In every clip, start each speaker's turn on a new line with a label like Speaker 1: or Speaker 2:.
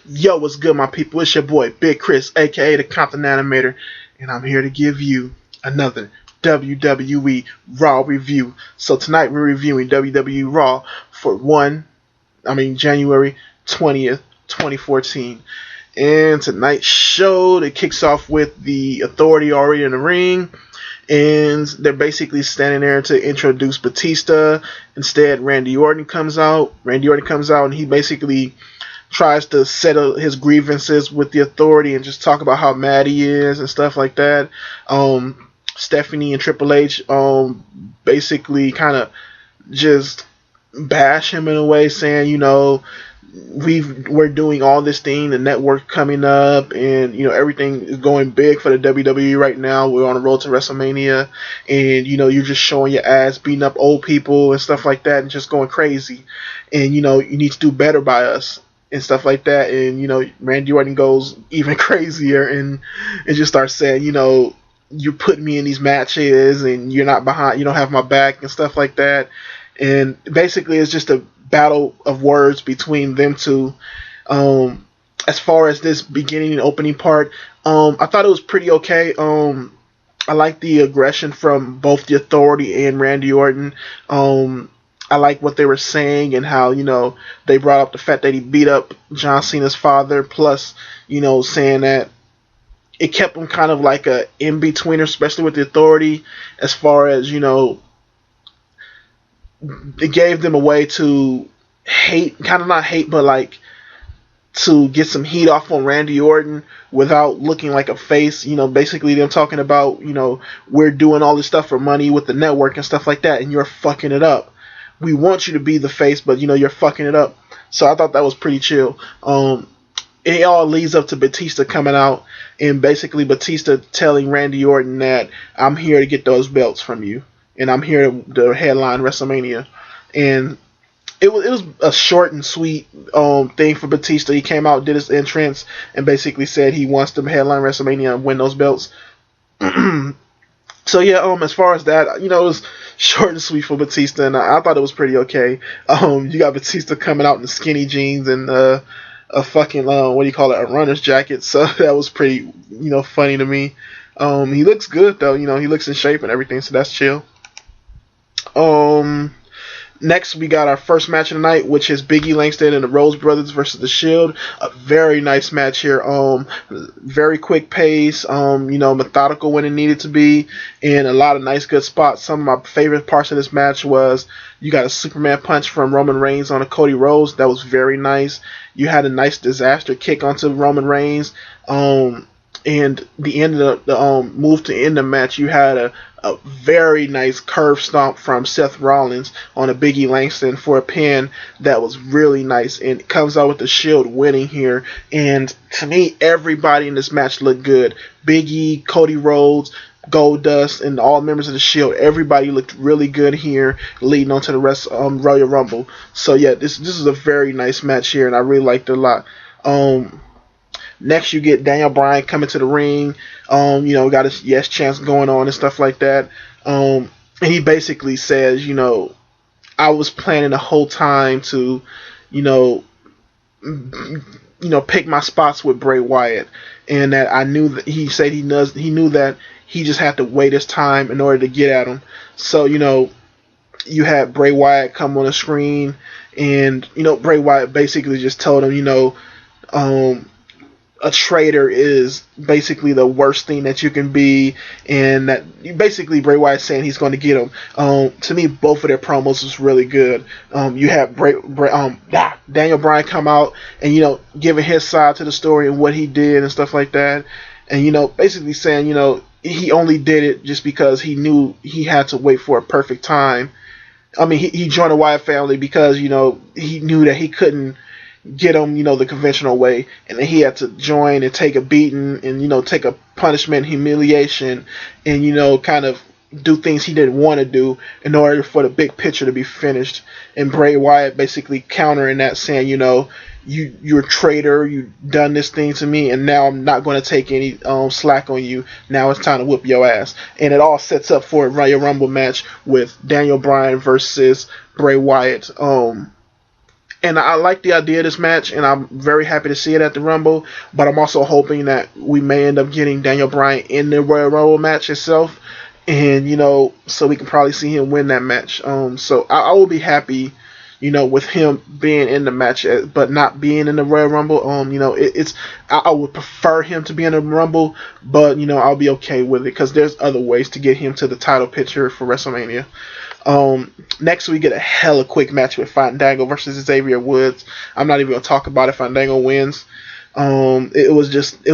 Speaker 1: Yo, what's good, my people? It's your boy, Big Chris, aka the Compton Animator, and I'm here to give you another WWE Raw review. So tonight we're reviewing WWE Raw for January 20th, 2014. And tonight's show, it kicks off with the Authority already in the ring, and they're basically standing there to introduce Batista. Instead, Randy Orton comes out, and he basically tries to settle his grievances with the Authority and just talk about how mad he is and stuff like that. Stephanie and Triple H basically kind of just bash him in a way, saying, we're doing all this thing, the network coming up, and everything is going big for the WWE right now. We're on the road to WrestleMania, and you're just showing your ass, beating up old people and stuff like that, and just going crazy. And you need to do better by us and stuff like that. And Randy Orton goes even crazier and just starts saying, you're putting me in these matches and you're not behind, you don't have my back and stuff like that. And basically it's just a battle of words between them two. As far as this beginning and opening part, I thought it was pretty okay. I like the aggression from both the Authority and Randy Orton. I like what they were saying and how, they brought up the fact that he beat up John Cena's father, plus, saying that it kept him kind of like a in-betweener, especially with the Authority, as far as, it gave them a way to kind of not hate, but like to get some heat off on Randy Orton without looking like a face. Basically them talking about, we're doing all this stuff for money with the network and stuff like that, and you're fucking it up. We want you to be the face, but you're fucking it up. So I thought that was pretty chill. It all leads up to Batista coming out, and basically Batista telling Randy Orton that I'm here to get those belts from you, and I'm here to headline WrestleMania. And it was a short and sweet thing for Batista. He came out, did his entrance, and basically said he wants to headline WrestleMania and win those belts. So yeah, as far as that, it was short and sweet for Batista, and I thought it was pretty okay. You got Batista coming out in skinny jeans and a fucking a runner's jacket, so that was pretty funny to me. He looks good though, he looks in shape and everything, so that's chill. Next, we got our first match of the night, which is Biggie Langston and the Rose Brothers versus The Shield. A very nice match here. Very quick pace. Methodical when it needed to be, and a lot of nice, good spots. Some of my favorite parts of this match was you got a Superman punch from Roman Reigns on a Cody Rhodes. That was very nice. You had a nice disaster kick onto Roman Reigns. And the end of the move to end the match, you had a very nice curve stomp from Seth Rollins on a Biggie Langston for a pin that was really nice, and it comes out with the Shield winning here. And to me, everybody in this match looked good. Biggie, Cody Rhodes, Goldust, and all members of the Shield, everybody looked really good here, leading on to the rest Royal Rumble. So yeah, this is a very nice match here, and I really liked it a lot. Next, you get Daniel Bryan coming to the ring. Got his yes chance going on and stuff like that. And he basically says, I was planning the whole time to, pick my spots with Bray Wyatt, and that I knew that he said he knew that he just had to wait his time in order to get at him. So you had Bray Wyatt come on the screen, and Bray Wyatt basically just told him, a traitor is basically the worst thing that you can be, and that basically Bray Wyatt saying he's going to get him. To me, both of their promos was really good. You have Daniel Bryan come out and giving his side to the story and what he did and stuff like that, and basically saying he only did it just because he knew he had to wait for a perfect time. I mean, he joined the Wyatt family because he knew that he couldn't get him, the conventional way, and then he had to join and take a beating and take a punishment, humiliation, and kind of do things he didn't want to do in order for the big picture to be finished. And Bray Wyatt basically countering that, saying, you're a traitor, you done this thing to me, and now I'm not going to take any slack on you. Now it's time to whip your ass. And it all sets up for a Royal Rumble match with Daniel Bryan versus Bray Wyatt. And I like the idea of this match, and I'm very happy to see it at the Rumble. But I'm also hoping that we may end up getting Daniel Bryan in the Royal Rumble match itself, and so we can probably see him win that match. So I will be happy, with him being in the match, but not being in the Royal Rumble. I would prefer him to be in the Rumble, but I'll be okay with it because there's other ways to get him to the title picture for WrestleMania. Next we get a hella quick match with Fandango versus Xavier Woods. I'm not even gonna talk about it. Fandango wins. It was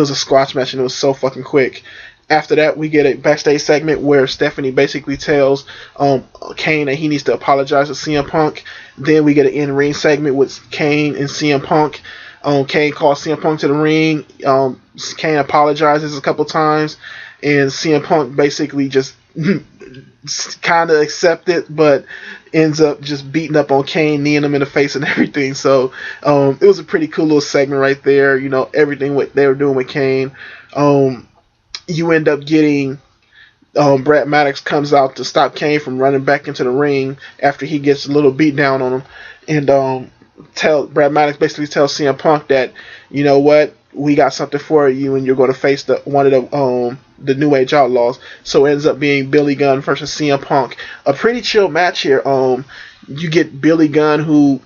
Speaker 1: a squash match and it was so fucking quick. After that, we get a backstage segment where Stephanie basically tells Kane that he needs to apologize to CM Punk. Then we get an in-ring segment with Kane and CM Punk. Kane calls CM Punk to the ring. Kane apologizes a couple times, and CM Punk basically just kind of accepts it, but ends up just beating up on Kane, kneeing him in the face and everything. So it was a pretty cool little segment right there. Everything what they were doing with Kane. You end up getting Brad Maddox comes out to stop Kane from running back into the ring after he gets a little beat down on him, and Brad Maddox basically tells CM Punk that what, we got something for you, and you're going to face one of the New Age Outlaws. So it ends up being Billy Gunn versus CM Punk. A pretty chill match here. You get Billy Gunn, who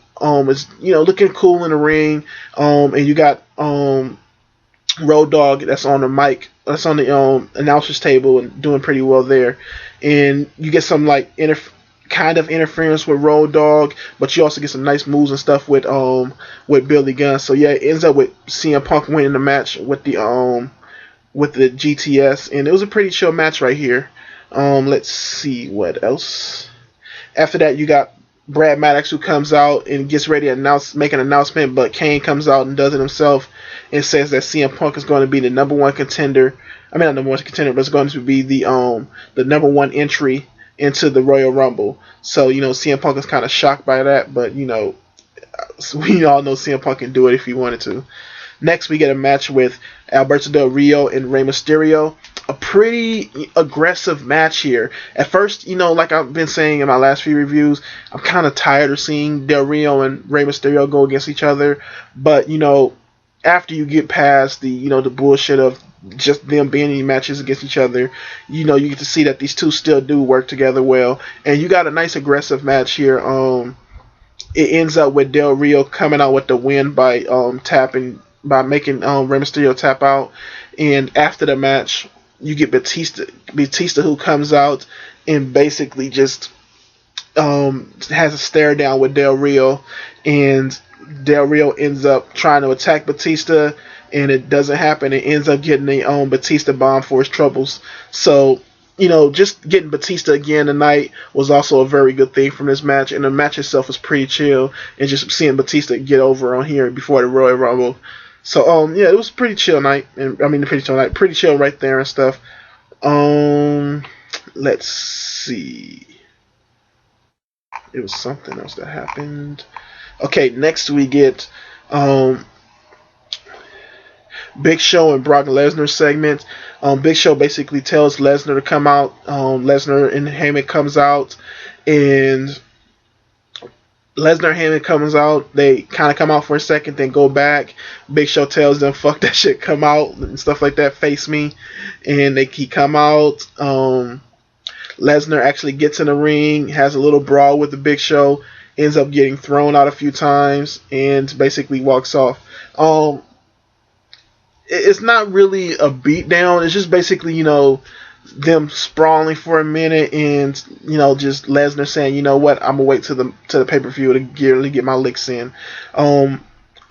Speaker 1: is looking cool in the ring, and you got Road Dogg that's on the mic, that's on the announcer's table and doing pretty well there. And you get some like kind of interference with Road Dogg, but you also get some nice moves and stuff with Billy Gunn. So yeah, it ends up with CM Punk winning the match with the GTS, and it was a pretty chill match right here. Let's see what else. After that, you got Brad Maddox, who comes out and gets ready to make an announcement, but Kane comes out and does it himself and says that CM Punk is going to be the number one contender. I mean, not number one contender, but it's going to be the number one entry into the Royal Rumble. So CM Punk is kind of shocked by that, but we all know CM Punk can do it if he wanted to. Next, we get a match with Alberto Del Rio and Rey Mysterio. A pretty aggressive match here. At first, like I've been saying in my last few reviews, I'm kind of tired of seeing Del Rio and Rey Mysterio go against each other. But, after you get past the bullshit of just them being in matches against each other, you get to see that these two still do work together well. And you got a nice aggressive match here. It ends up with Del Rio coming out with the win by making Rey Mysterio tap out. And after the match, you get Batista who comes out and basically just has a stare down with Del Rio, and Del Rio ends up trying to attack Batista, and it doesn't happen. It ends up getting a Batista bomb for his troubles. So just getting Batista again tonight was also a very good thing from this match, and the match itself was pretty chill, and just seeing Batista get over on here before the Royal Rumble. So yeah, it was a pretty chill night, pretty chill right there and stuff. Let's see. It was something else that happened. Okay, next we get Big Show and Brock Lesnar segment. Big Show basically tells Lesnar to come out. Lesnar and Heyman comes out, and Lesnar and Heyman comes out. They kind of come out for a second, then go back. Big Show tells them, "Fuck that shit, come out," and stuff like that. Face me, and he come out. Lesnar actually gets in the ring, has a little brawl with the Big Show, ends up getting thrown out a few times, and basically walks off. It's not really a beatdown. It's just basically, them sprawling for a minute, and just Lesnar saying, "You know what? I'm gonna wait to the pay-per-view to really get my licks in."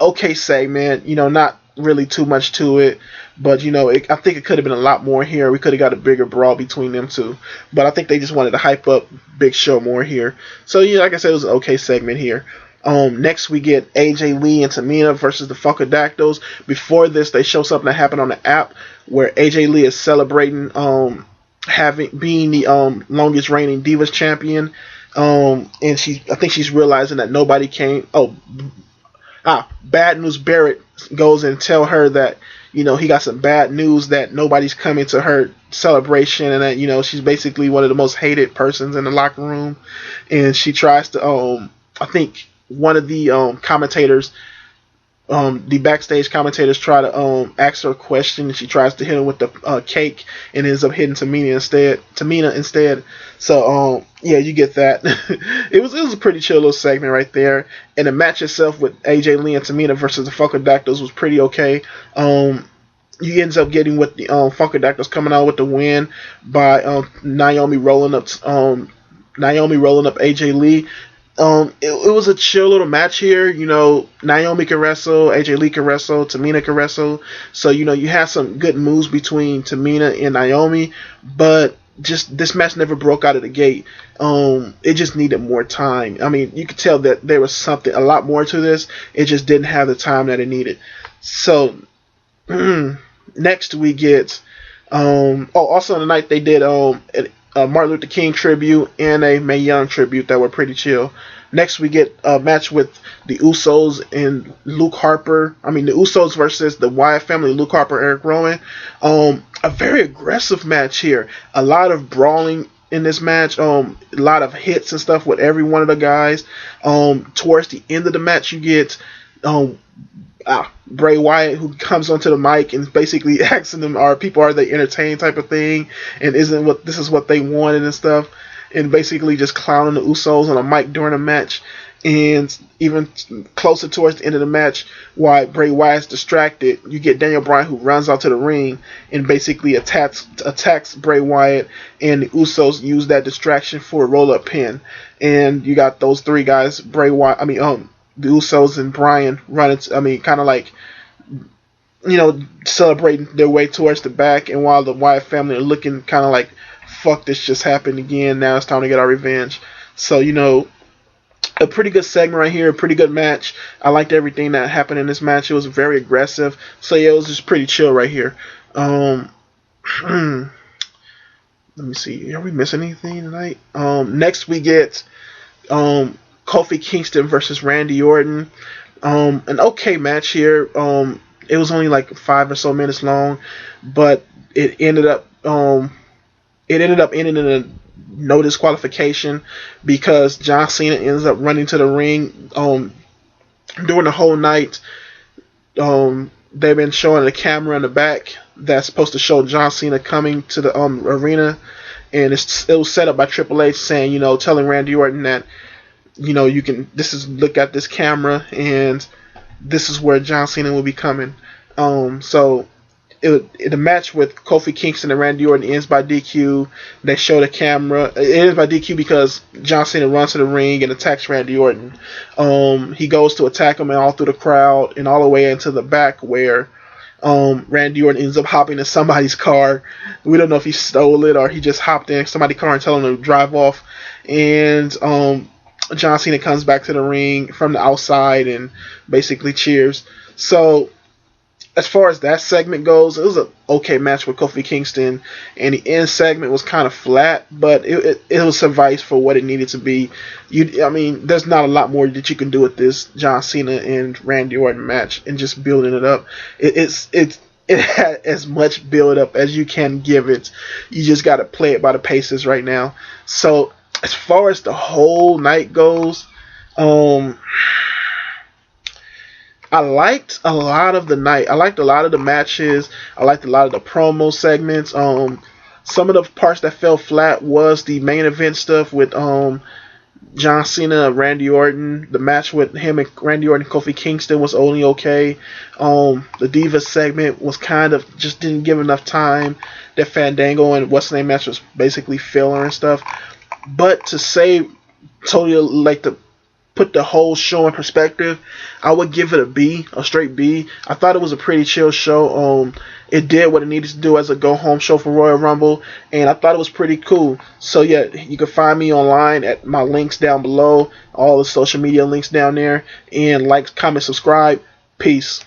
Speaker 1: Okay segment, not really too much to it, but I think it could have been a lot more here. We could have got a bigger brawl between them two, but I think they just wanted to hype up Big Show more here. So like I said, it was an okay segment here. Next we get AJ Lee and Tamina versus the Funkadactyls. Before this, they show something that happened on the app where AJ Lee is celebrating being the longest reigning Divas champion. And I think she's realizing that nobody came. Bad News Barrett goes and tell her that he got some bad news, that nobody's coming to her celebration, and that she's basically one of the most hated persons in the locker room. And she tries to I think one of the commentators, the backstage commentators try to ask her a question, and she tries to hit him with the cake, and ends up hitting Tamina instead. So yeah, you get that. It was a pretty chill little segment right there, and the match itself with AJ Lee and Tamina versus the Funkadactyls was pretty okay. He ends up getting with the Funkadactyls coming out with the win by Naomi rolling up AJ Lee. It was a chill little match here. You know, Naomi can wrestle, AJ Lee can wrestle, Tamina can wrestle. So, you know, you had some good moves between Tamina and Naomi, but just this match never broke out of the gate. It just needed more time. I mean, you could tell that there was a lot more to this. It just didn't have the time that it needed. So, next we get, also on the night they did, a Martin Luther King tribute and a Mae Young tribute that were pretty chill. Next, we get a match with the Usos and Luke Harper. I mean, the Usos versus the Wyatt family, Luke Harper, Eric Rowan. A very aggressive match here. A lot of brawling in this match. A lot of hits and stuff with every one of the guys. Towards the end of the match, you get Bray Wyatt, who comes onto the mic and basically asking them, "Are they entertained?" type of thing, and this is what they wanted and stuff, and basically just clowning the Usos on a mic during the match. And even closer towards the end of the match, while Bray Wyatt's distracted, you get Daniel Bryan, who runs out to the ring and basically attacks Bray Wyatt, and the Usos use that distraction for a roll-up pin. And you got those three guys, the Usos and Bryan kind of like, you know, celebrating their way towards the back, and while the Wyatt family are looking kind of like, fuck, this just happened again, now it's time to get our revenge. So, you know, a pretty good segment right here, a pretty good match. I liked everything that happened in this match. It was very aggressive. So yeah, it was just pretty chill right here. Let me see, are we missing anything tonight? Next we get Kofi Kingston versus Randy Orton. An okay match here. It was only like 5 or so minutes long, but it ended up ending in a no disqualification because John Cena ends up running to the ring. During the whole night, they've been showing a camera in the back that's supposed to show John Cena coming to the arena, and it was set up by Triple H saying, you know, telling Randy Orton that, you know, look at this camera, and this is where John Cena will be coming. So the match with Kofi Kingston and Randy Orton ends by DQ. They show the camera. It ends by DQ because John Cena runs to the ring and attacks Randy Orton. He goes to attack him, and all through the crowd and all the way into the back where Randy Orton ends up hopping in somebody's car. We don't know if he stole it or he just hopped in somebody's car and told him to drive off. And John Cena comes back to the ring from the outside and basically cheers. So, as far as that segment goes, it was an okay match with Kofi Kingston, and the end segment was kind of flat, but it will suffice for what it needed to be. There's not a lot more that you can do with this John Cena and Randy Orton match and just building it up. It had as much build up as you can give it. You just got to play it by the paces right now. So, as far as the whole night goes, I liked a lot of the night. I liked a lot of the matches. I liked a lot of the promo segments. Some of the parts that fell flat was the main event stuff with John Cena, Randy Orton. The match with him and Randy Orton and Kofi Kingston was only okay. The Divas segment was kind of just didn't give enough time. That Fandango and what's the name match was basically filler and stuff. But to say totally like to put the whole show in perspective, I would give it a B, a straight B. I thought it was a pretty chill show. It did what it needed to do as a go-home show for Royal Rumble, and I thought it was pretty cool. So yeah, you can find me online at my links down below, all the social media links down there, and like, comment, subscribe. Peace.